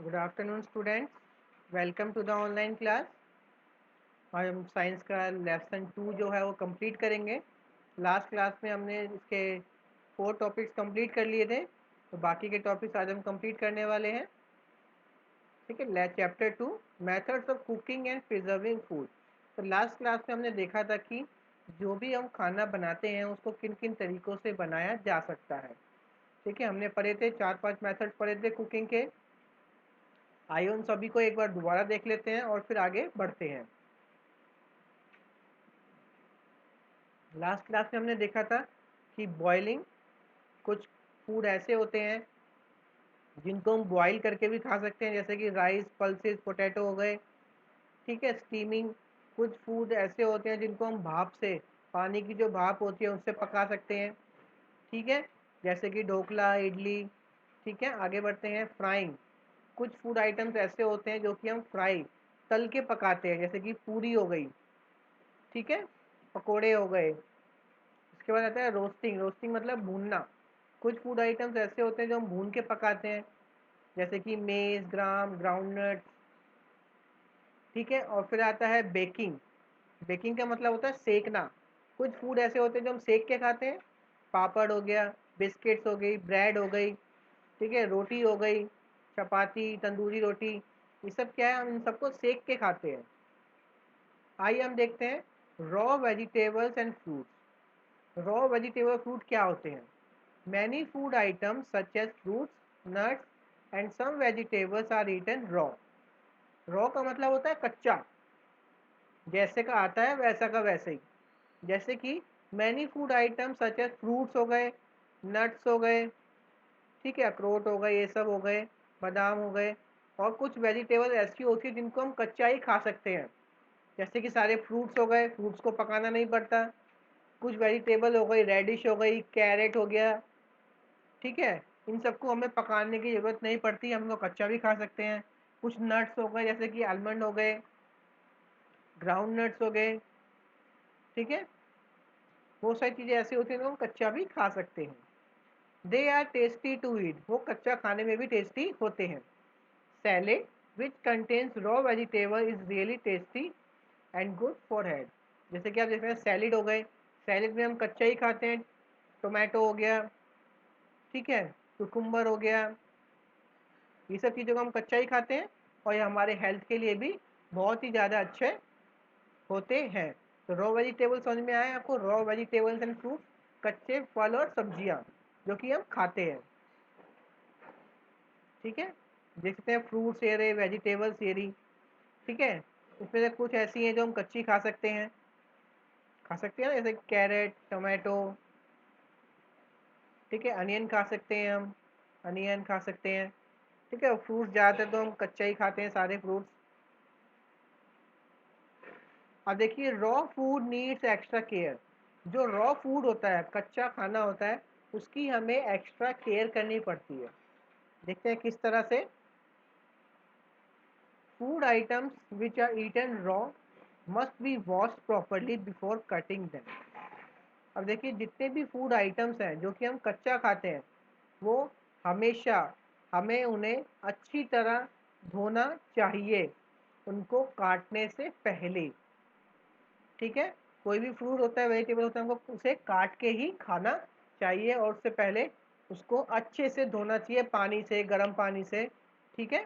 Good afternoon students, welcome to the online class. आज हम science का लेसन 2 जो है वो कंप्लीट करेंगे। लास्ट क्लास में हमने इसके 4 टॉपिक्स कंप्लीट कर लिए थे, तो बाकी के टॉपिक्स आज हम कंप्लीट करने वाले हैं। ठीक है, chapter 2 methods of cooking and preserving food. तो लास्ट क्लास में हमने देखा था कि जो भी हम खाना बनाते हैं उसको किन किन तरीक़ों से बनाया जा सकता है। ठीक है, हमने पढ़े थे 4-5 मेथड्स पढ़े थे कुकिंग के। आइए उन सभी को एक बार दोबारा देख लेते हैं और फिर आगे बढ़ते हैं। लास्ट क्लास में हमने देखा था कि बॉइलिंग, कुछ फूड ऐसे होते हैं जिनको हम बॉईल करके भी खा सकते हैं, जैसे कि राइस, पल्सेस, पोटैटो हो गए। ठीक है, स्टीमिंग, कुछ फूड ऐसे होते हैं जिनको हम भाप से, पानी की जो भाप होती है उससे पका सकते हैं। ठीक है, जैसे कि ढोकला, इडली। ठीक है, आगे बढ़ते हैं। फ्राइंग, कुछ फूड आइटम्स ऐसे होते हैं जो कि हम फ्राई, तल के पकाते हैं, जैसे कि पूरी हो गई। ठीक है, पकोड़े हो गए। इसके बाद आता है रोस्टिंग। रोस्टिंग मतलब भूनना। कुछ फूड आइटम्स ऐसे होते हैं जो हम भून के पकाते हैं, जैसे कि मेज़, ग्राम, ग्राउंडनट। ठीक है, और फिर आता है बेकिंग। बेकिंग का मतलब होता है सेकना। कुछ फूड ऐसे होते हैं जो हम सेक के खाते हैं, पापड़ हो गया, बिस्किट्स हो गई, ब्रेड हो गई। ठीक है, रोटी हो गई, चपाती, तंदूरी रोटी। ये सब क्या है, हम इन सबको सेक के खाते हैं। आइए हम देखते हैं raw vegetables and fruits. Raw vegetable fruit क्या होते हैं? Many food items such as fruits, nuts and some vegetables are eaten raw. Raw का मतलब होता है कच्चा, जैसे का आता है वैसा का वैसे ही। जैसे कि many food items such as fruits हो गए, नट्स हो गए। ठीक है, अखरोट हो गए, ये सब हो गए, बादाम हो गए। और कुछ वेजिटेबल ऐसी होती है जिनको हम कच्चा ही खा सकते हैं, जैसे कि सारे फ्रूट्स हो गए, फ्रूट्स को पकाना नहीं पड़ता। कुछ वेजिटेबल हो गई, रेडिश हो गई, कैरेट हो गया। ठीक है, इन सबको हमें पकाने की ज़रूरत नहीं पड़ती, हम लोग कच्चा भी खा सकते हैं। कुछ नट्स हो गए, जैसे कि आलमंड हो गए, ग्राउंड नट्स हो गए। ठीक है, बहुत सारी चीज़ें ऐसी होती हैं जो हम कच्चा भी खा सकते हैं। They are tasty to eat, वो कच्चा खाने में भी टेस्टी होते हैं। Salad which contains raw vegetable is really tasty and good for health. जैसे कि आप देख रहे हैं सैलेड हो गए, सैलेड में हम कच्चा ही खाते हैं। टोमेटो हो गया, ठीक है, कुकुम्बर हो गया, ये सब चीज़ों को हम कच्चा ही खाते हैं और ये हमारे हेल्थ के लिए भी बहुत ही ज़्यादा अच्छे होते हैं। तो रॉ वेजिटेबल समझ में आए आपको? रॉ वेजिटेबल्स एंड फ्रूट, कच्चे फल और सब्जियां जो कि हम खाते हैं। ठीक है, देख सकते हैं फ्रूट्स ये रहे, वेजिटेबल्स ये रही। ठीक है, इसमें से कुछ ऐसी हैं जो हम कच्ची खा सकते हैं ना, जैसे कैरेट, टोमेटो। ठीक है, अनियन खा सकते हैं हम, अनियन खा सकते हैं। ठीक है, फ्रूट्स ज़्यादातर तो हम कच्चा ही खाते हैं, सारे फ्रूट्स। अब देखिए raw food needs extra care. जो रॉ फूड होता है, कच्चा खाना होता है, उसकी हमें एक्स्ट्रा केयर करनी पड़ती है। देखते हैं किस तरह से। Food items which are eaten raw must be washed properly before cutting them. अब देखिए जितने भी फूड आइटम्स हैं जो कि हम कच्चा खाते हैं, वो हमेशा हमें उन्हें अच्छी तरह धोना चाहिए, उनको काटने से पहले। ठीक है, कोई भी फ्रूट होता है, वेजिटेबल होता है, हमको उसे काट के ही खाना चाहिए और उससे पहले उसको अच्छे से धोना चाहिए, पानी से, गर्म पानी से। ठीक है,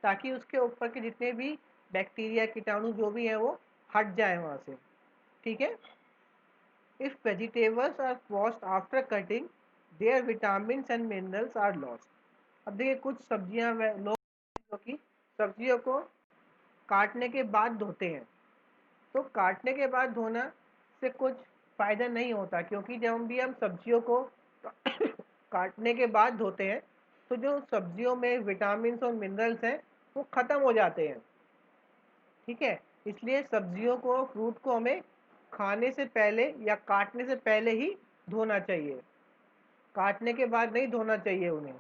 ताकि उसके ऊपर के जितने भी बैक्टीरिया, कीटाणु जो भी हैं वो हट जाए वहाँ से। ठीक है, if vegetables are washed after cutting their vitamins and minerals are lost. अब देखिए कुछ सब्जियां लोग जो कि सब्जियों को काटने के बाद धोते हैं, तो काटने के बाद धोना से कुछ फ़ायदा नहीं होता, क्योंकि जब भी हम सब्जियों को काटने के बाद धोते हैं तो जो सब्जियों में विटामिन्स और मिनरल्स हैं वो ख़त्म हो जाते हैं। ठीक है, इसलिए सब्जियों को, फ्रूट को हमें खाने से पहले या काटने से पहले ही धोना चाहिए, काटने के बाद नहीं धोना चाहिए उन्हें।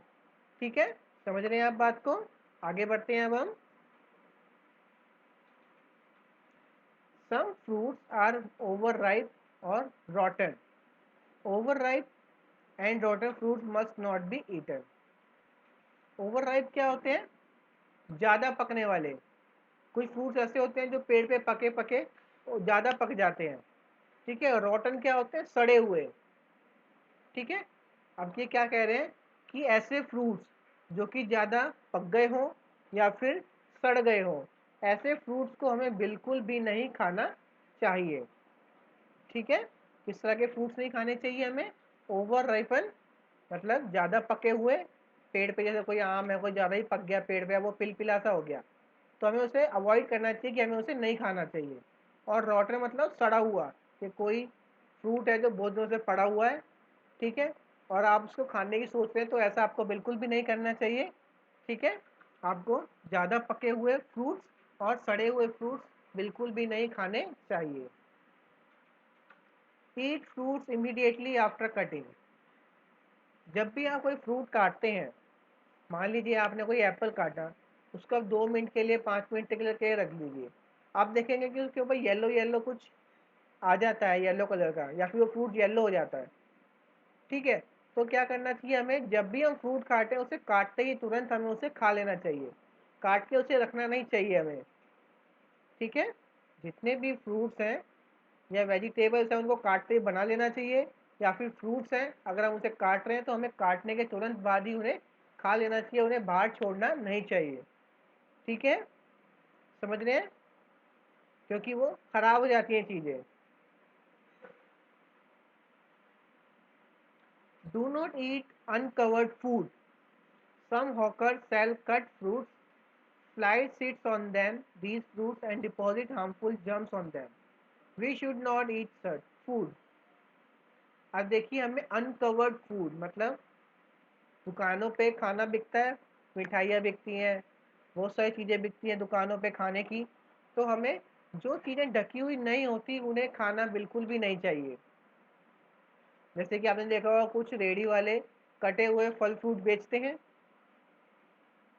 ठीक है, समझ रहे हैं आप बात को? आगे बढ़ते हैं अब हम। Some fruits are over ripe और rotten. Over ripe and rotten fruit must not be eaten. Over ripe क्या होते हैं? ज़्यादा पकने वाले। कुछ फ्रूट्स ऐसे होते हैं जो पेड़ पे पके पके ज़्यादा पक जाते हैं, ठीक है। रॉटन क्या होते हैं? सड़े हुए, ठीक है। अब ये क्या कह रहे हैं कि ऐसे फ्रूट्स जो कि ज़्यादा पक गए हों या फिर सड़ गए हों, ऐसे फ्रूट्स को हमें बिल्कुल भी नहीं खाना चाहिए, ठीक है। किस तरह के फ्रूट्स नहीं खाने चाहिए हमें? ओवर राइपन, मतलब ज़्यादा पके हुए, पेड़ पे जैसे कोई आम है, कोई ज़्यादा ही पक गया पेड़ पे, वो पिलपिला सा हो गया, तो हमें उसे अवॉइड करना चाहिए कि हमें उसे नहीं खाना चाहिए। और रॉटन मतलब सड़ा हुआ, कि कोई फ्रूट है जो बहुत दिनों से पड़ा हुआ है, ठीक है, और आप उसको खाने की सोच रहे हैं, तो ऐसा आपको बिल्कुल भी नहीं करना चाहिए, ठीक है। आपको ज़्यादा पके हुए फ्रूट्स और सड़े हुए फ्रूट्स बिल्कुल भी नहीं खाने चाहिए। ईट फ्रूट्स इमीडिएटली आफ्टर कटिंग। जब भी आप कोई फ्रूट काटते हैं, मान लीजिए आपने कोई एप्पल काटा, उसको आप 2 मिनट के लिए 5 मिनट के लिए रख लीजिए। आप देखेंगे कि उसके ऊपर येलो येलो कुछ आ जाता है, येलो कलर का, या फिर वो फ्रूट येलो हो जाता है, ठीक है। तो क्या करना चाहिए हमें? जब भी हम फ्रूट काटें, उसे काटते ही तुरंत हमें उसे खा लेना चाहिए, काट के उसे रखना नहीं चाहिए हमें, ठीक है। जितने भी फ्रूट्स हैं या वेजिटेबल्स हैं, उनको काटते ही बना लेना चाहिए, या फिर फ्रूट्स हैं अगर हम उसे काट रहे हैं तो हमें काटने के तुरंत बाद ही उन्हें खा लेना चाहिए, उन्हें बाहर छोड़ना नहीं चाहिए, ठीक है। समझ रहे हैं? क्योंकि वो खराब हो जाती हैं चीज़ें। Do not eat uncovered food. Some hawkers sell cut fruits, flies sits on them, these fruits and deposit harmful germs on them. We should not eat such food. अब देखिए, हमें अनकवर्ड फूड मतलब दुकानों पे खाना बिकता है, मिठाइयाँ बिकती हैं, बहुत सारी चीज़ें बिकती हैं दुकानों पे खाने की, तो हमें जो चीज़ें ढकी हुई नहीं होती उन्हें खाना बिल्कुल भी नहीं चाहिए। जैसे कि आपने देखा होगा कुछ रेडी वाले कटे हुए फल फ्रूट बेचते हैं,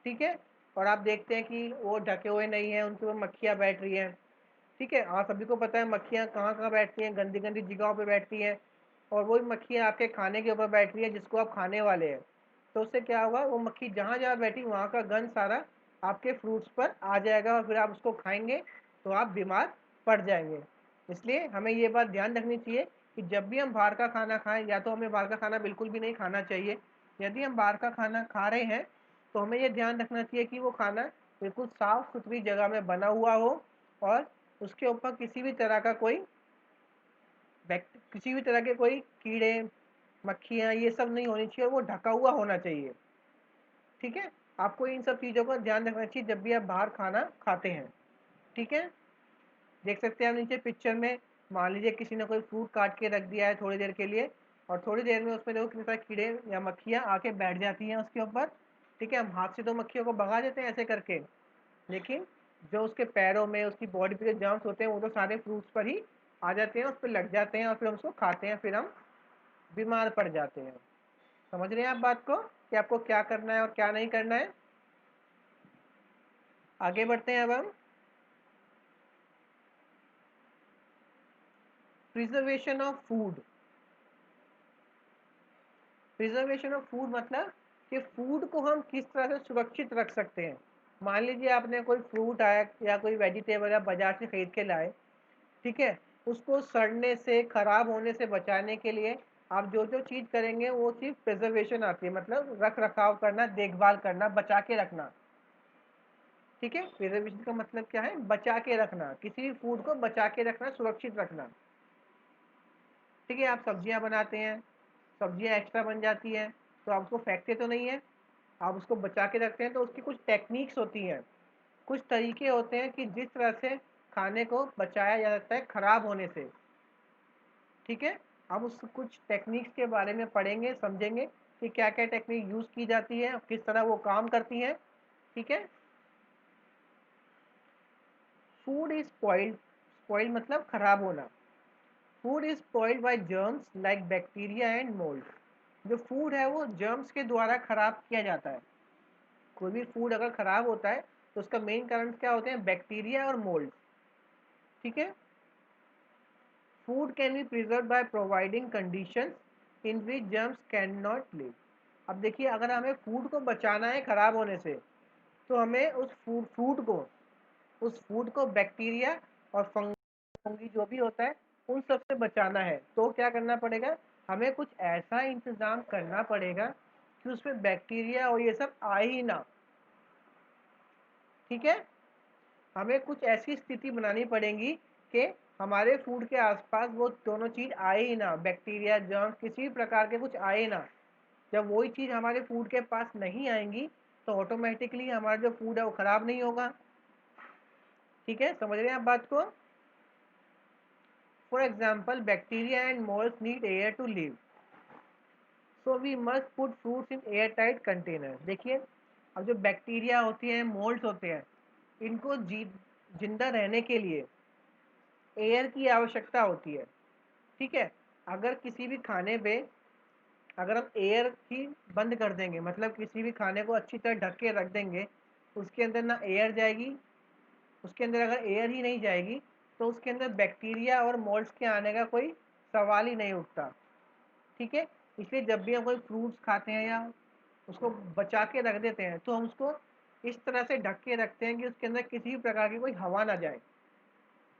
ठीक है, और आप देखते हैं कि वो ढके हुए नहीं हैं, उनके ऊपर मक्खियाँ बैठ रही हैं, ठीक है। आप सभी को पता है मक्खियाँ कहाँ कहाँ बैठती हैं, गंदी गंदी जगहों पे बैठती हैं, और वही मक्खियाँ आपके खाने के ऊपर बैठ रही हैं जिसको आप खाने वाले हैं। तो उससे क्या होगा, वो मक्खी जहाँ जहाँ बैठी वहाँ का गंद सारा आपके फ्रूट्स पर आ जाएगा, और फिर आप उसको खाएंगे तो आप बीमार पड़ जाएंगे। इसलिए हमें ये बात ध्यान रखनी चाहिए कि जब भी हम बाहर का खाना खाएं, या तो हमें बाहर का खाना बिल्कुल भी नहीं खाना चाहिए। यदि हम बाहर का खाना खा रहे हैं तो हमें ये ध्यान रखना चाहिए कि वो खाना बिल्कुल साफ़ सुथरी जगह में बना हुआ हो, और उसके ऊपर किसी भी तरह का कोई किसी भी तरह के कोई कीड़े मक्खियाँ ये सब नहीं होनी चाहिए, और वो ढका हुआ होना चाहिए, ठीक है। आपको इन सब चीज़ों का ध्यान रखना चाहिए जब भी आप बाहर खाना खाते हैं, ठीक है। देख सकते हैं आप नीचे पिक्चर में, मान लीजिए किसी ने कोई फ्रूट काट के रख दिया है थोड़ी देर के लिए, और थोड़ी देर में उसमें देखो कितने सारे कीड़े या मक्खियाँ आके बैठ जाती हैं उसके ऊपर, ठीक है। हम हाथ से तो मक्खियों को भगा देते हैं ऐसे करके, लेकिन जो उसके पैरों में, उसकी बॉडी पे जो जर्म्स होते हैं वो तो सारे फ्रूट्स पर ही आ जाते हैं, उस पर लग जाते हैं, और फिर हम उसको खाते हैं, फिर हम बीमार पड़ जाते हैं। समझ रहे हैं आप बात को कि आपको क्या करना है और क्या नहीं करना है? आगे बढ़ते हैं अब हम। Preservation of food. Preservation of food मतलब कि फूड को हम किस तरह से सुरक्षित रख सकते हैं। मान लीजिए आपने कोई फ्रूट आया या कोई वेजिटेबल या बाजार से खरीद के लाए, ठीक है, उसको सड़ने से, खराब होने से बचाने के लिए आप जो जो चीज़ करेंगे वो चीज़ प्रिजर्वेशन आती है, मतलब रख रखाव करना, देखभाल करना, बचा के रखना, ठीक है। प्रिजर्वेशन का मतलब क्या है? बचा के रखना, किसी भी फूड को बचा के रखना, सुरक्षित रखना, ठीक है। आप सब्जियां बनाते हैं, सब्जियां एक्स्ट्रा बन जाती हैं, तो आप उसको फेंकते तो नहीं है, आप उसको बचा के रखते हैं, तो उसकी कुछ टेक्निक्स होती हैं, कुछ तरीके होते हैं कि जिस तरह से खाने को बचाया जा सकता है खराब होने से, ठीक है। हम उस कुछ टेक्निक्स के बारे में पढ़ेंगे, समझेंगे कि क्या क्या टेक्निक यूज़ की जाती है और किस तरह वो काम करती हैं, ठीक है। फूड इज स्पॉइल्ड, स्पॉइल्ड मतलब खराब होना। Food is spoiled bye germs like bacteria and mould. जो फूड है वो जर्म्स के द्वारा खराब किया जाता है। कोई भी फूड अगर खराब होता है तो उसका मेन कारण क्या होते हैं? बैक्टीरिया और मोल्ड, ठीक है। Food can be preserve by providing conditions in which germs can not live. अब देखिए, अगर हमें फूड को बचाना है खराब होने से, तो हमें उस फूड को बैक्टीरिया और फंगी जो भी होता है उन सब से बचाना है। तो क्या करना पड़ेगा, हमें कुछ ऐसा इंतज़ाम करना पड़ेगा कि उसमें बैक्टीरिया और ये सब आए ही ना। ठीक है, हमें कुछ ऐसी स्थिति बनानी पड़ेगी कि हमारे फूड के आसपास वो दोनों चीज़ आए ही ना, बैक्टीरिया जर्म किसी भी प्रकार के कुछ आए ना। जब वही चीज़ हमारे फूड के पास नहीं आएंगी तो ऑटोमेटिकली हमारा जो फूड है वो ख़राब नहीं होगा। ठीक है, समझ रहे हैं आप बात को? For example, bacteria and moulds need air to live, so we must put fruits in air tight container. देखिए, अब जो बैक्टीरिया होती हैं, मोल्ड्स होते हैं, इनको जिंदा रहने के लिए एयर की आवश्यकता होती है। ठीक है, अगर किसी भी खाने पे अगर हम एयर ही बंद कर देंगे, मतलब किसी भी खाने को अच्छी तरह ढक के रख देंगे, उसके अंदर ना एयर जाएगी, उसके अंदर अगर एयर ही नहीं जाएगी तो उसके अंदर बैक्टीरिया और मोल्ड्स के आने का कोई सवाल ही नहीं उठता। ठीक है, इसलिए जब भी हम कोई फ्रूट्स खाते हैं या उसको बचा के रख देते हैं तो हम उसको इस तरह से ढक के रखते हैं कि उसके अंदर किसी भी प्रकार की कोई हवा ना जाए,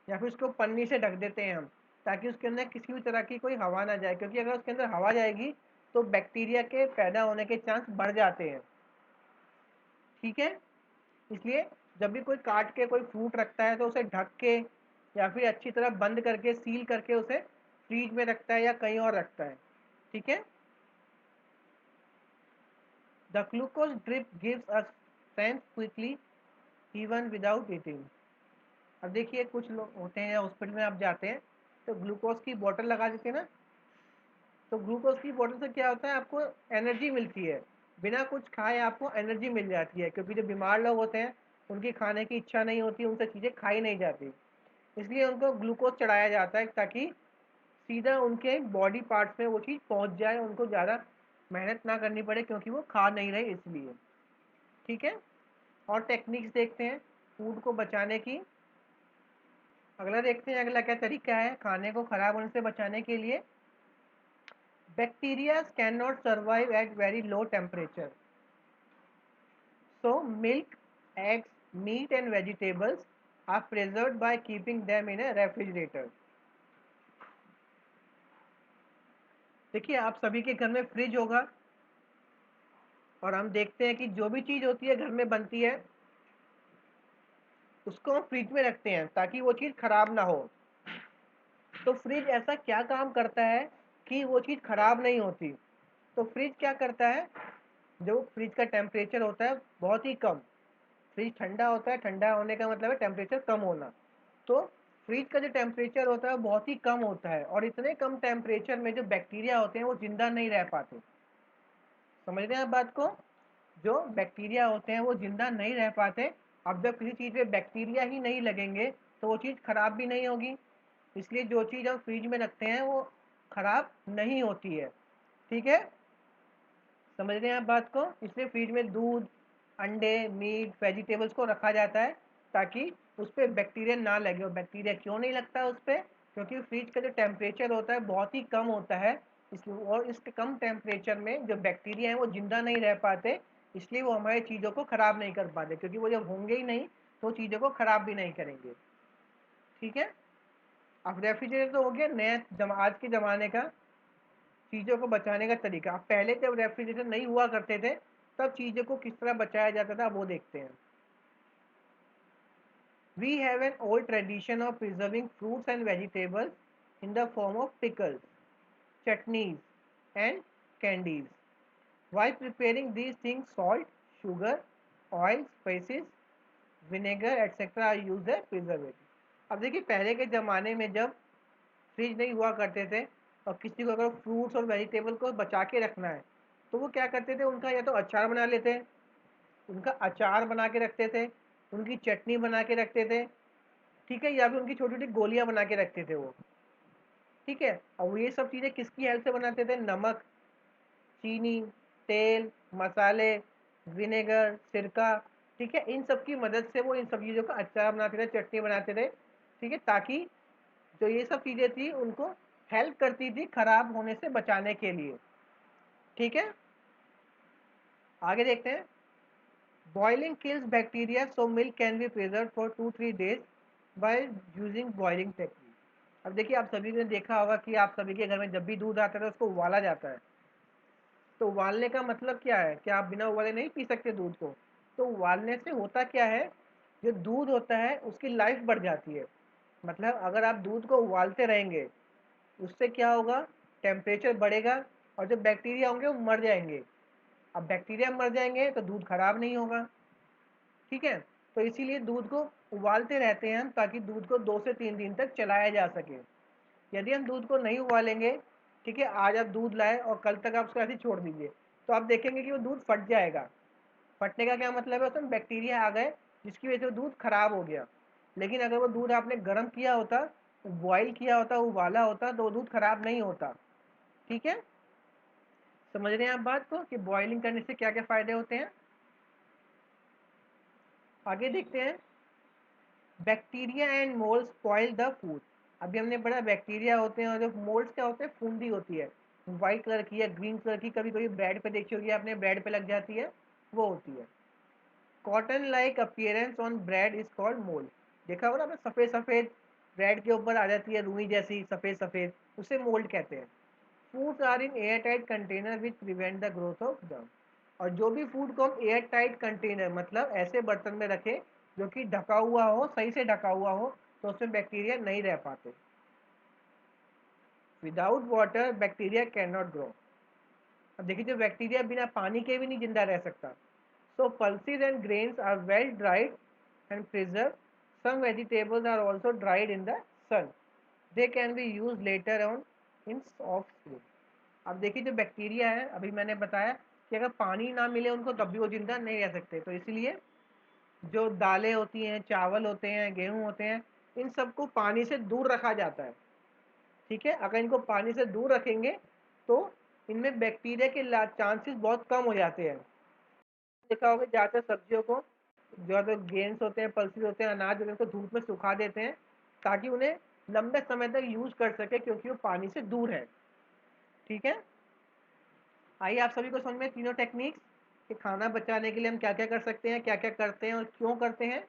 या फिर उसको पन्नी से ढक देते हैं हम, ताकि उसके अंदर किसी भी तरह की कोई हवा ना जाए, क्योंकि अगर उसके अंदर हवा जाएगी तो बैक्टीरिया के पैदा होने के चांस बढ़ जाते हैं। ठीक है, इसलिए जब भी कोई काट के कोई फ्रूट रखता है तो उसे ढक के या फिर अच्छी तरह बंद करके सील करके उसे फ्रीज में रखता है या कहीं और रखता है। ठीक है, the glucose drip gives us strength quickly even without eating. अब देखिए, कुछ लोग होते हैं हॉस्पिटल में आप जाते हैं तो ग्लूकोज की बोतल लगा देते हैं ना, तो ग्लूकोज की बोतल से क्या होता है, आपको एनर्जी मिलती है, बिना कुछ खाए आपको एनर्जी मिल जाती है, क्योंकि जो बीमार लोग होते हैं उनकी खाने की इच्छा नहीं होती, उनसे चीज़ें खाई नहीं जाती, इसलिए उनको ग्लूकोज चढ़ाया जाता है ताकि सीधा उनके बॉडी पार्ट्स में वो चीज़ पहुंच जाए, उनको ज़्यादा मेहनत ना करनी पड़े क्योंकि वो खा नहीं रहे इसलिए। ठीक है, और टेक्निक्स देखते हैं फूड को बचाने की। अगला देखते हैं, अगला क्या तरीका है खाने को ख़राब होने से बचाने के लिए। Bacteria can not survive at very low temperature, so milk, eggs, meat and vegetables are preserved by keeping them in a refrigerator. देखिए, आप सभी के घर में फ्रिज होगा और हम देखते हैं कि जो भी चीज़ होती है घर में बनती है उसको हम फ्रिज में रखते हैं ताकि वो चीज़ खराब ना हो। तो फ्रिज ऐसा क्या काम करता है कि वो चीज़ खराब नहीं होती? तो फ्रिज क्या करता है, जो फ्रिज का टेम्परेचर होता है बहुत ही कम, फ्रिज ठंडा होता है, ठंडा होने का मतलब है टेम्परेचर कम होना। तो फ्रिज का जो टेम्परेचर होता है वो बहुत ही कम होता है, और इतने कम टेम्परेचर में जो बैक्टीरिया होते हैं वो जिंदा नहीं रह पाते। समझ रहे हैं आप बात को? जो बैक्टीरिया होते हैं वो जिंदा नहीं रह पाते। अब जब किसी चीज़ में बैक्टीरिया ही नहीं लगेंगे तो वो चीज़ खराब भी नहीं होगी, इसलिए जो चीज़ हम फ्रिज में रखते हैं वो खराब नहीं होती है। ठीक है, समझ रहे हैं आप बात को? इसलिए फ्रिज में दूध, अंडे, मीट, वेजिटेबल्स को रखा जाता है ताकि उस पर बैक्टीरिया ना लगे। और बैक्टीरिया क्यों नहीं लगता उस पर? क्योंकि फ्रिज का जो टेम्परेचर होता है बहुत ही कम होता है, इसलिए और इस कम टेम्परेचर में जो बैक्टीरिया हैं वो जिंदा नहीं रह पाते, इसलिए वो हमारी चीज़ों को ख़राब नहीं कर पाते, क्योंकि वो जब होंगे ही नहीं तो चीज़ों को ख़राब भी नहीं करेंगे। ठीक है, अब रेफ्रिजरेटर तो हो गया नया आज के ज़माने का चीज़ों को बचाने का तरीका। अब पहले जब रेफ्रिजरेटर नहीं हुआ करते थे तब चीज़ों को किस तरह बचाया जाता था वो देखते हैं। We have an old tradition of preserving fruits and vegetables in the form of pickles, chutneys, and candies. While preparing these things, salt, sugar, oil, spices, vinegar, etc. are used as preservative. अब देखिए, पहले के ज़माने में जब fridge नहीं हुआ करते थे और किसी को अगर फ्रूट्स और वेजिटेबल को बचा के रखना है तो वो क्या करते थे, उनका या तो अचार बना लेते, उनका अचार बना के रखते थे, उनकी चटनी बना के रखते थे। ठीक है, या फिर उनकी छोटी छोटी गोलियां बना के रखते थे वो। ठीक है, और ये सब चीज़ें किसकी हेल्प से बनाते थे? नमक, चीनी, तेल, मसाले, विनेगर, सिरका। ठीक है, इन सब की मदद से वो इन सब चीज़ों का अचार बनाते थे, चटनी बनाते थे। ठीक है, ताकि जो ये सब चीज़ें थी उनको हेल्प करती थी खराब होने से बचाने के लिए। ठीक है, आगे देखते हैं। Boiling kills bacteria, so milk can be preserve for 2-3 days by using boiling technique. अब देखिए, आप सभी ने देखा होगा कि आप सभी के घर में जब भी दूध आता है तो उसको उबाला जाता है। तो उबालने का मतलब क्या है? क्या आप बिना उबाले नहीं पी सकते दूध को? तो उबालने से होता क्या है, जो दूध होता है उसकी लाइफ बढ़ जाती है। मतलब अगर आप दूध को उबालते रहेंगे, उससे क्या होगा, टेम्परेचर बढ़ेगा और जो बैक्टीरिया होंगे वो मर जाएंगे। अब बैक्टीरिया मर जाएंगे तो दूध खराब नहीं होगा। ठीक है, तो इसीलिए दूध को उबालते रहते हैं हम, ताकि दूध को 2 से 3 दिन तक चलाया जा सके। यदि हम दूध को नहीं उबालेंगे, ठीक है, आज आप दूध लाए और कल तक आप उसको ऐसे ही छोड़ दीजिए, तो आप देखेंगे कि वो दूध फट जाएगा। फटने का क्या मतलब है, उसमें बैक्टीरिया आ गए जिसकी वजह से वो दूध खराब हो गया। लेकिन अगर वो दूध आपने गर्म किया होता, बॉयल किया होता, उबाला होता, तो वो दूध खराब नहीं होता। ठीक है, समझ रहे हैं आप बात को कि बॉइलिंग करने से क्या क्या फायदे होते हैं? आगे देखते हैं। Bacteria and mould spoil the food. अभी हमने पढ़ा बैक्टीरिया होते हैं, और जो मोल्ड्स क्या होते हैं, फूंदी होती है, वाइट कलर की या ग्रीन कलर की, कभी कभी ब्रेड पे देखी होगी आपने, ब्रेड पे लग जाती है, वो होती है। Cotton like appearance on bread is called mould. देखा होगा आपने, सफ़ेद सफ़ेद ब्रेड के ऊपर आ जाती है, रुई जैसी सफ़ेद सफ़ेद, उसे मोल्ड कहते हैं। Foods are in air tight container which prevent the growth of germ. और जो भी फूड को हम एयर टाइट कंटेनर, मतलब ऐसे बर्तन में रखें जो कि ढका हुआ हो, सही से ढका हुआ हो, तो उसमें बैक्टीरिया नहीं रह पाते। Without water bacteria can not grow. अब देखिए, जो बैक्टीरिया बिना पानी के भी नहीं जिंदा रह सकता। So pulses and grains are well dried and preserve. Some vegetables are also dried in the sun. They can be use later on in soft food. अब देखिए, जो बैक्टीरिया है, अभी मैंने बताया कि अगर पानी ना मिले उनको तब भी वो जिंदा नहीं रह सकते, तो इसलिए जो दालें होती हैं, चावल होते हैं, गेहूँ होते हैं, इन सबको पानी से दूर रखा जाता है। ठीक है, अगर इनको पानी से दूर रखेंगे तो इनमें बैक्टीरिया के चांसेस बहुत कम हो जाते हैं। देखा होगा ज़्यादातर सब्जियों को, जो तो गेंस होते हैं, पल्सेस होते हैं, अनाज होते हैं, उनको धूप में सुखा देते हैं ताकि उन्हें लंबे समय तक यूज कर सके, क्योंकि वो पानी से दूर है। ठीक है, आइए आप सभी को समझ में तीनों टेक्निक्स कि खाना बचाने के लिए हम क्या क्या कर सकते हैं, क्या क्या करते हैं और क्यों करते हैं।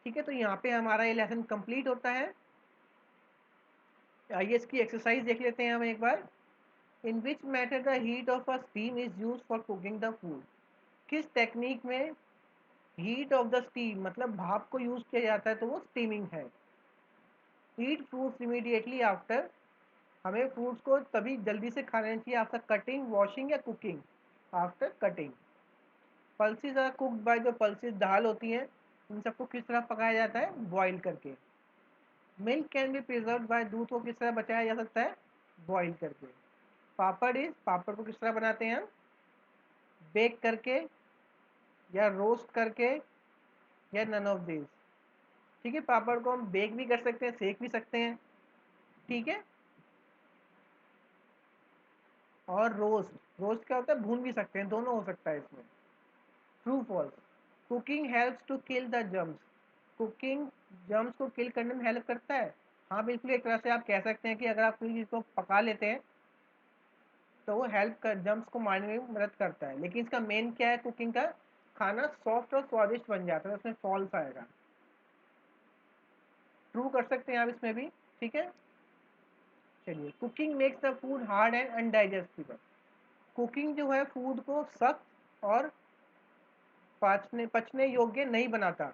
ठीक है, तो यहाँ पे हमारा ये लेसन कंप्लीट होता है। आइए इसकी एक्सरसाइज देख लेते हैं हम एक बार। In which matter the heat of a steam is use for cooking the food. किस टेक्निक में हीट ऑफ द स्टीम, मतलब भाप को यूज किया जाता है, तो वो स्टीमिंग है। Eat fruits immediately after. हमें फ्रूट्स को तभी जल्दी से खाना चाहिए आफ्टर कटिंग, वॉशिंग या cooking. After cutting. Pulses are cooked by, जो पल्सेस दाल होती हैं, इन सबको किस तरह पकाया जाता है, बॉईल करके। Milk can be preserve by, दूध को किस तरह बचाया जा सकता है, बॉईल करके। पापड़ इज, पापड़ को किस तरह बनाते हैं हम, बेक करके या रोस्ट करके या नन ऑफ दिस। ठीक है, पापड़ को हम बेक भी कर सकते हैं, सेक भी सकते हैं। ठीक है, और रोस्ट, रोस्ट क्या होता है, भून भी सकते हैं, दोनों हो सकता है इसमें। True false. Cooking helps to kill the germs. Cooking germs को किल करने में हेल्प करता है। हाँ बिल्कुल, एक तरह से आप कह सकते हैं कि अगर आप कोई चीज़ को पका लेते हैं तो वो हेल्प कर, जर्म्स को मारने में मदद करता है। लेकिन इसका मेन क्या है, कुकिंग का, खाना सॉफ्ट और स्वादिष्ट बन जाता है, उसमें फॉल्स आएगा। ट्रू कर सकते हैं आप इसमें भी। ठीक है, चलिए। Cooking makes the food hard and undigestible. Cooking जो है फूड को सख्त और पचने पचने योग्य नहीं बनाता।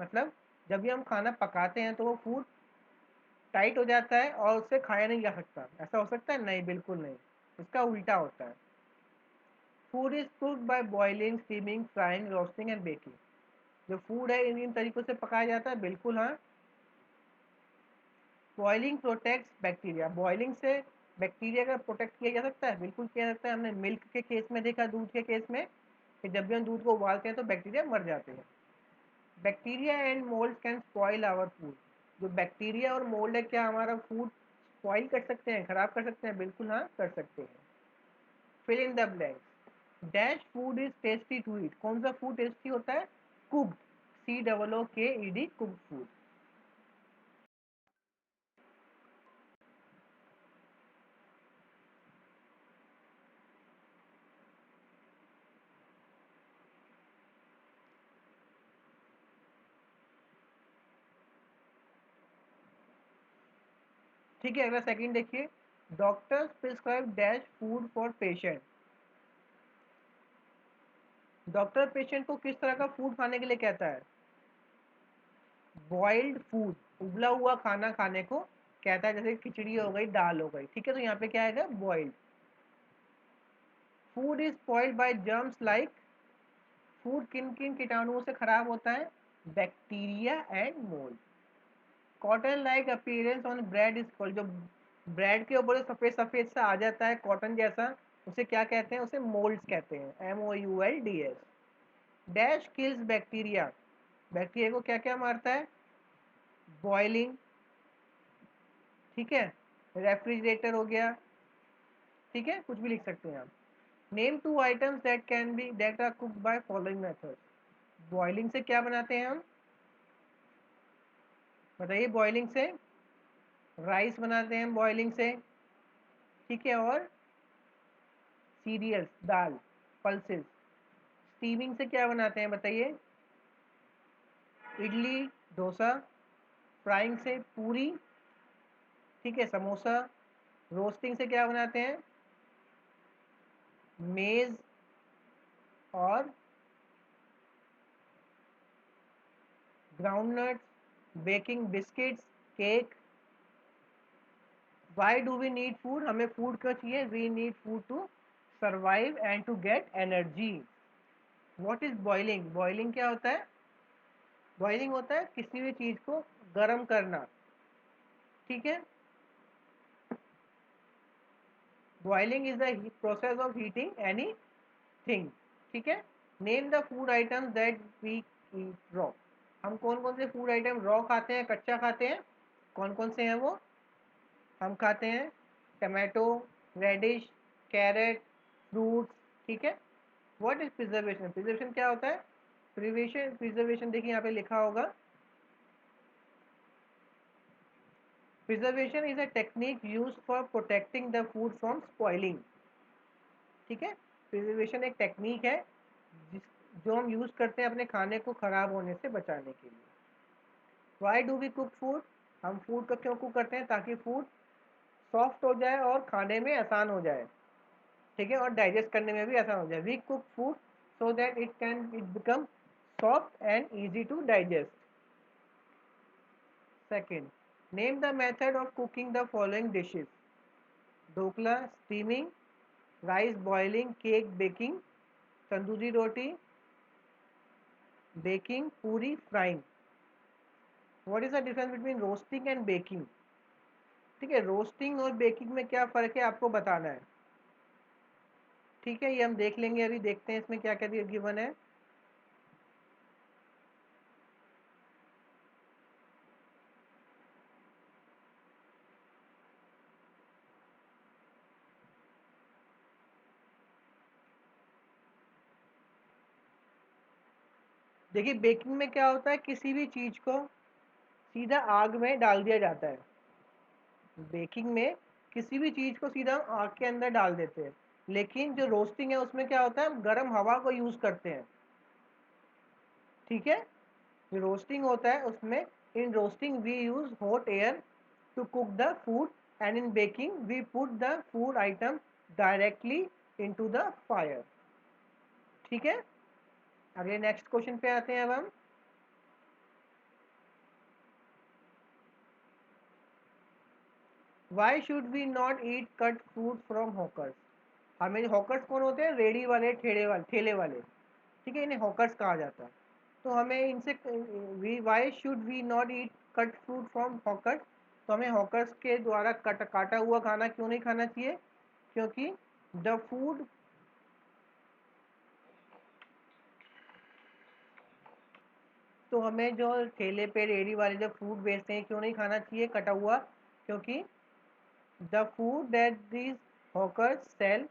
मतलब जब भी हम खाना पकाते हैं तो वो फूड टाइट हो जाता है और उससे खाया नहीं जा सकता। ऐसा हो सकता है? नहीं, बिल्कुल नहीं, इसका उल्टा होता है। Food is cooked by boiling, steaming, frying, roasting and baking. जो फूड है इन इन तरीकों से पकाया जाता है, बिल्कुल हाँ। Boiling protects bacteria. बॉइलिंग से बैक्टीरिया का प्रोटेक्ट किया जा सकता है, बिल्कुल किया जा सकता है। हमने मिल्क के केस में देखा, दूध के केस में, कि जब भी हम दूध को उबालते हैं तो बैक्टीरिया मर जाते हैं। Bacteria and mould can spoil our food. जो बैक्टीरिया और मोल्ड है, क्या हमारा फूड स्पॉइल कर सकते हैं, खराब कर सकते हैं? बिल्कुल हाँ, कर सकते हैं। Fill in the blanks. Dash food is tasty to eat. कौन सा फूड टेस्टी होता है? Cooked, COOKED, cooked food. ठीक है, अगला सेकंड देखिए, doctors prescribe dash food for patient. Doctor patient को किस तरह का फूड खाने के लिए कहता है? बॉइल्ड फूड, उबला हुआ खाना खाने को कहता है, जैसे खिचड़ी हो गई, दाल हो गई, ठीक है, तो यहाँ पे क्या आएगा? Boiled. Food is spoiled bye germs like, food किन किन कीटाणुओं से खराब होता है? Bacteria and mould. Cotton like appearance on bread is called, जो ब्रेड के ऊपर सफेद सफेद सा आ जाता है कॉटन जैसा, उसे क्या कहते हैं? उसे मोल्ड्स कहते हैं, MOULDS। Dash kills bacteria, bacteria को क्या क्या मारता है? बॉइलिंग, ठीक है, रेफ्रिजरेटर हो गया, ठीक है, कुछ भी लिख सकते हैं आप। Name two items that can be that are cooked by following method. Boiling से क्या बनाते हैं हम? बताइए। बॉइलिंग से राइस बनाते हैं, बॉइलिंग से, ठीक है, और सीरियल्स, दाल, पल्सेस। स्टीमिंग से क्या बनाते हैं बताइए? इडली, डोसा। फ्राइंग से पूरी, ठीक है, समोसा। रोस्टिंग से क्या बनाते हैं? मेज और groundnuts. Baking, biscuits, cake. Why do we need food, हमें फूड क्यों चाहिए? We need food to survive and to get energy. What is boiling? Boiling क्या होता है? बॉइलिंग होता है किसी भी चीज को गर्म करना, ठीक है। Boiling is the process of heating anything, ठीक है। Name the food items that we eat raw. हम कौन कौन से फूड आइटम रॉ खाते हैं, कच्चा खाते हैं? कौन कौन से हैं वो? हम खाते हैं टमाटो, रेडिश, कैरेट, फ्रूट्स, ठीक है। What is preservation? प्रिजर्वेशन क्या होता है? प्रिजर्वेशन देखिए यहाँ पे लिखा होगा, preservation is a technique used for protecting the food from spoiling, ठीक है। प्रिजर्वेशन एक टेक्निक है जिस जो हम यूज करते हैं अपने खाने को खराब होने से बचाने के लिए। Why do we cook food? हम फूड को क्यों कुक करते हैं? ताकि फूड सॉफ्ट हो जाए और खाने में आसान हो जाए, ठीक है, और डाइजेस्ट करने में भी आसान हो जाए। We cook food so that it become soft and easy to digest. Second, name the method of cooking the following dishes. Dhokla, steaming, rice boiling, cake baking, tandoori roti, baking, puri, frying. What is the difference between roasting and baking? ठीक है, roasting और baking में क्या फ़र्क है आपको बताना है, ठीक है, ये हम देख लेंगे। अभी देखते हैं इसमें क्या क्या गिवन है। देखिए, बेकिंग में क्या होता है, किसी भी चीज़ को सीधा आग में डाल दिया जाता है। बेकिंग में किसी भी चीज़ को सीधा आग के अंदर डाल देते हैं, लेकिन जो रोस्टिंग है उसमें क्या होता है, हम गर्म हवा को यूज़ करते हैं, ठीक है। जो रोस्टिंग होता है उसमें, in roasting we use hot air to cook the food, and in baking we put the food item directly into the fire, ठीक है। अगले नेक्स्ट क्वेश्चन पे आते हैं अब हम। Why should we not eat cut fruit from hawkers? हमें hawkers कौन होते हैं? रेडी वाले, ठेले वाले, ठीक है, इन्हें हॉकर्स कहा जाता है। तो हमें इनसे we why should we not eat cut fruit from hawkers, तो हमें हॉकर्स के द्वारा काटा हुआ खाना क्यों नहीं खाना चाहिए? क्योंकि द फूड, तो हमें जो ठेले पे रेडी वाले जो फ्रूट बेचते हैं क्यों नहीं खाना चाहिए कटा हुआ? क्योंकि the food that these hawkers sell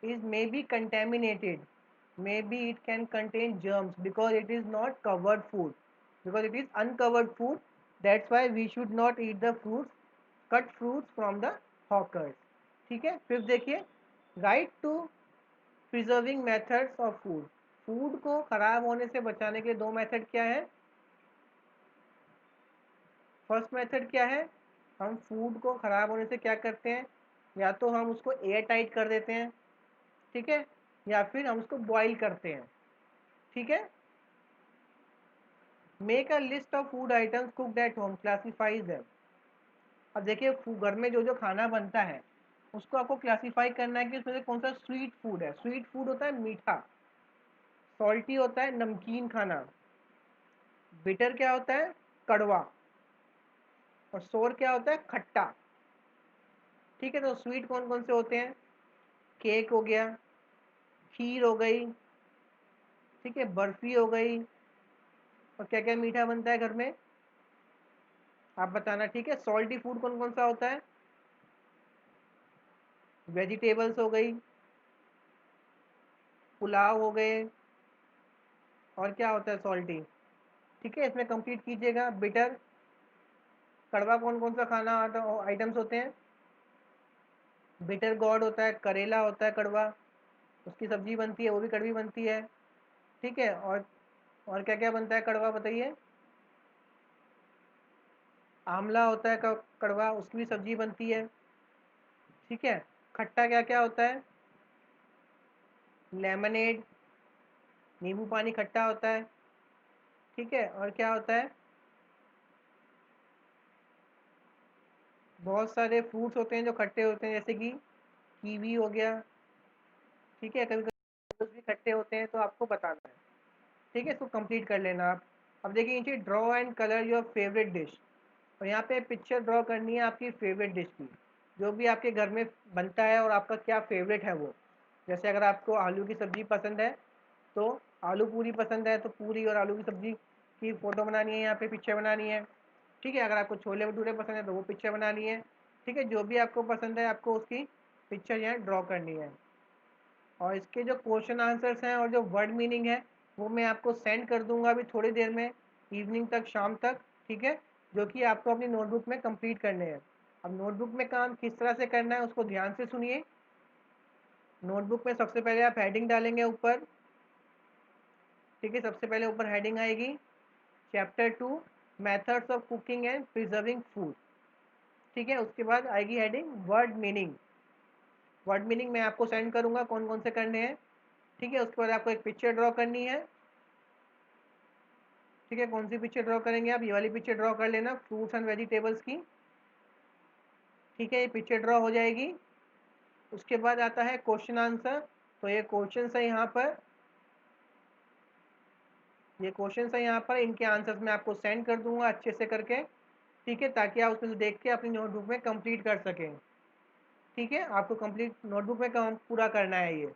is may be contaminated, maybe it can contain germs because it is not covered food, because it is uncovered food. That's why we should not eat the fruits, cut fruits from the hawkers, ठीक है। फिर देखिए, right to preserving methods of food. Food को खराब होने से बचाने के दो मेथड क्या है? फर्स्ट मेथड क्या है? हम फूड को ख़राब होने से क्या करते हैं, या तो हम उसको एयर टाइट कर देते हैं, ठीक है, या फिर हम उसको बॉईल करते हैं, ठीक है। Make a list of food items cooked at home, classifies them. अब देखिए घर में जो जो खाना बनता है उसको आपको क्लासीफाई करना है कि उसमें से कौन सा स्वीट फूड है। स्वीट फूड होता है मीठा, सॉल्टी होता है नमकीन खाना, बिटर क्या होता है कड़वा, और सोर क्या होता है खट्टा, ठीक है। तो स्वीट कौन कौन से होते हैं, केक हो गया, खीर हो गई, ठीक है, बर्फी हो गई, और क्या क्या मीठा बनता है घर में आप बताना, ठीक है। सॉल्टी फूड कौन कौन सा होता है, वेजिटेबल्स हो गई, पुलाव हो गए, और क्या होता है सॉल्टी, ठीक है। इसमें कंप्लीट कीजिएगा। बिटर कड़वा कौन कौन सा खाना आइटम्स होते हैं, बिटर गॉड होता है, करेला होता है कड़वा, उसकी सब्जी बनती है वो भी कड़वी बनती है, ठीक है। और क्या क्या बनता है कड़वा बताइए, आंवला होता है कड़वा, उसकी भी सब्जी बनती है, ठीक है। खट्टा क्या क्या होता है, लेमनेड, नींबू पानी खट्टा होता है, ठीक है। और क्या होता है, बहुत सारे फ्रूट्स होते हैं जो खट्टे होते हैं, जैसे कि कीवी हो गया, ठीक है। कभी कभी भी खट्टे होते हैं, तो आपको बताना है, ठीक है। इसको कंप्लीट कर लेना आप। अब देखिए नीचे draw and colour your favourite dish, और यहाँ पे पिक्चर ड्रॉ करनी है आपकी फेवरेट डिश की, जो भी आपके घर में बनता है और आपका क्या फेवरेट है वो। जैसे अगर आपको आलू की सब्ज़ी पसंद है तो आलू पूरी पसंद है तो पूरी और आलू की सब्ज़ी की फ़ोटो बनानी है, यहाँ पे पिक्चर बनानी है, ठीक है। अगर आपको छोले भटूरे पसंद है तो वो पिक्चर बनानी है, ठीक है। जो भी आपको पसंद है आपको उसकी पिक्चर यहाँ ड्रॉ करनी है। और इसके जो क्वेश्चन आंसर्स हैं और जो वर्ड मीनिंग है वो मैं आपको सेंड कर दूंगा अभी थोड़ी देर में, इवनिंग तक, शाम तक, ठीक है, जो कि आपको अपनी नोटबुक में कंप्लीट करने हैं। अब नोटबुक में काम किस तरह से करना है उसको ध्यान से सुनिए। नोटबुक में सबसे पहले आप हेडिंग डालेंगे ऊपर, ठीक है। सबसे पहले ऊपर हेडिंग आएगी chapter 2 methods of cooking and preserving food, ठीक है। उसके बाद आएगी heading word meaning. Word meaning मैं आपको सेंड करूंगा कौन कौन से करने हैं, ठीक है। उसके बाद आपको एक पिक्चर ड्रॉ करनी है, ठीक है। कौन सी पिक्चर ड्रॉ करेंगे आप, ये वाली पिक्चर ड्रॉ कर लेना फ्रूट्स एंड वेजिटेबल्स की, ठीक है। ये पिक्चर ड्रॉ हो जाएगी। उसके बाद आता है क्वेश्चन आंसर, तो ये क्वेश्चन है यहाँ पर, ये क्वेश्चन है यहाँ पर, इनके आंसर्स मैं आपको सेंड कर दूंगा अच्छे से करके, ठीक है, ताकि आप उसमें से देख के अपनी नोटबुक में कंप्लीट कर सकें, ठीक है। आपको कंप्लीट नोटबुक में काम पूरा करना है ये,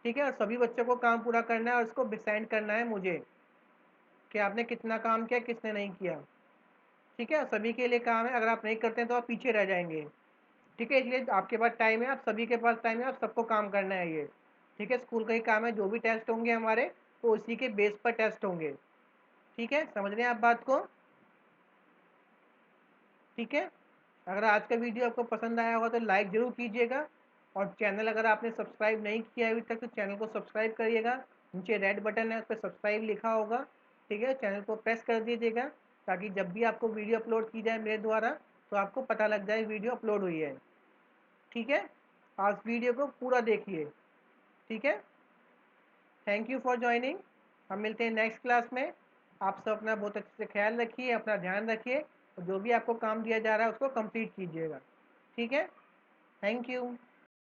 ठीक है। और सभी बच्चों को काम पूरा करना है और उसको सेंड करना है मुझे कि आपने कितना काम किया किसने नहीं किया, ठीक है। सभी के लिए काम है, अगर आप नहीं करते हैं तो आप पीछे रह जाएंगे, ठीक है। इसलिए आपके पास टाइम है, आप सभी के पास टाइम है, आप सबको काम करना है ये, ठीक है। स्कूल का ही काम है, जो भी टेस्ट होंगे हमारे तो उसी के बेस पर टेस्ट होंगे, ठीक है। समझ रहे हैं आप बात को, ठीक है। अगर आज का वीडियो आपको पसंद आया होगा तो लाइक ज़रूर कीजिएगा, और चैनल अगर आपने सब्सक्राइब नहीं किया अभी तक तो चैनल को सब्सक्राइब करिएगा। नीचे रेड बटन है उस पर सब्सक्राइब लिखा होगा, ठीक है। चैनल को प्रेस कर दीजिएगा ताकि जब भी आपको वीडियो अपलोड की जाए मेरे द्वारा तो आपको पता लग जाए वीडियो अपलोड हुई है, ठीक है। आज वीडियो को पूरा देखिए, ठीक है। Thank you for joining. हम मिलते हैं नेक्स्ट क्लास में। आप सब अपना बहुत अच्छे से ख्याल रखिए, अपना ध्यान रखिए, और जो भी आपको काम दिया जा रहा है उसको कंप्लीट कीजिएगा, ठीक है। Thank you.